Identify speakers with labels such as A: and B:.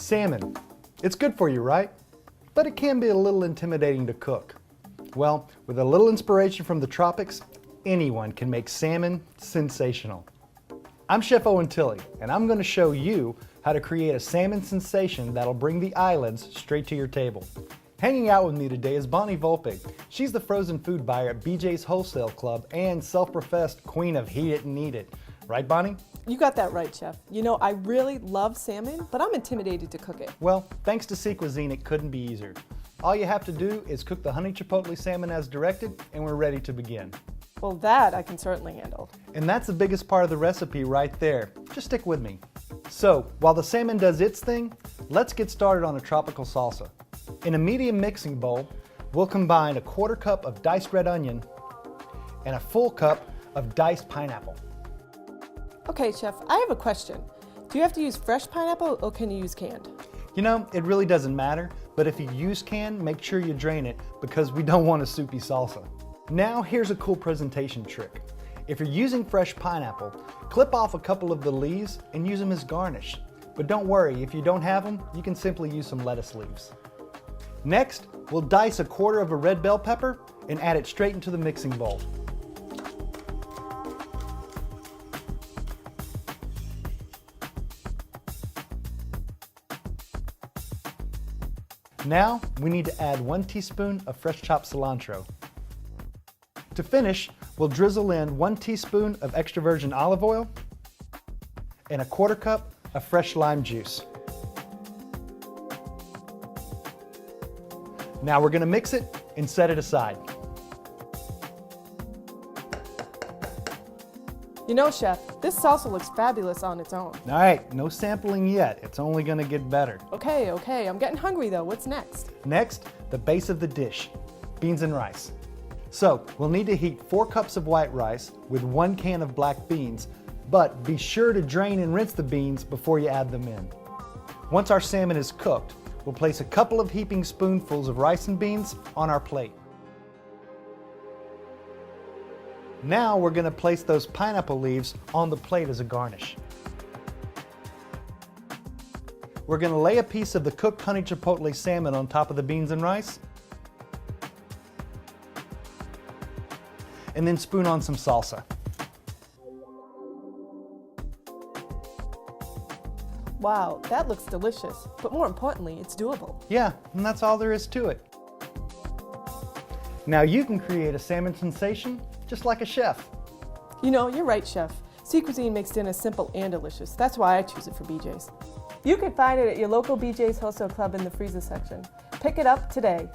A: Salmon. It's good for you, right? But it can be a little intimidating to cook. Well, with a little inspiration from the tropics, anyone can make salmon sensational. I'm Chef Owen Tilley, and I'm going to show you how to create a salmon sensation that'll bring the islands straight to your table. Hanging out with me today is Bonnie Volpe. She's the frozen food buyer at BJ's Wholesale Club and self-professed queen of heat it and eat it. Right, Bonnie?
B: You got that right, Chef. You know, I really love salmon, but I'm intimidated to cook it.
A: Well, thanks to Sea Cuisine, it couldn't be easier. All you have to do is cook the honey chipotle salmon as directed, and we're ready to begin.
B: Well, that I can certainly handle.
A: And that's the biggest part of the recipe right there. Just stick with me. So, while the salmon does its thing, let's get started on a tropical salsa. In a medium mixing bowl, we'll combine a 1/4 cup of diced red onion and a full cup of diced pineapple.
B: Okay, Chef, I have a question. Do you have to use fresh pineapple or can you use canned?
A: You know, it really doesn't matter, but if you use canned, make sure you drain it because we don't want a soupy salsa. Now, here's a cool presentation trick. If you're using fresh pineapple, clip off a couple of the leaves and use them as garnish. But don't worry, if you don't have them, you can simply use some lettuce leaves. Next, we'll dice a 1/4 of a red bell pepper and add it straight into the mixing bowl. Now, we need to add 1 teaspoon of fresh chopped cilantro. To finish, we'll drizzle in 1 teaspoon of extra virgin olive oil and a 1/4 cup of fresh lime juice. Now we're going to mix it and set it aside.
B: You know, Chef, this salsa looks fabulous on its own.
A: All right, no sampling yet. It's only going to get better.
B: Okay, I'm getting hungry though. What's next?
A: Next, the base of the dish, beans and rice. So, we'll need to heat 4 cups of white rice with 1 can of black beans, but be sure to drain and rinse the beans before you add them in. Once our salmon is cooked, we'll place a couple of heaping spoonfuls of rice and beans on our plate. Now we're going to place those pineapple leaves on the plate as a garnish. We're going to lay a piece of the cooked honey chipotle salmon on top of the beans and rice, and then spoon on some salsa.
B: Wow, that looks delicious, but more importantly, it's doable.
A: Yeah, and that's all there is to it. Now you can create a salmon sensation just like a chef.
B: You know, you're right, Chef. Sea Cuisine makes dinner simple and delicious. That's why I choose it for BJ's. You can find it at your local BJ's Wholesale Club in the freezer section. Pick it up today.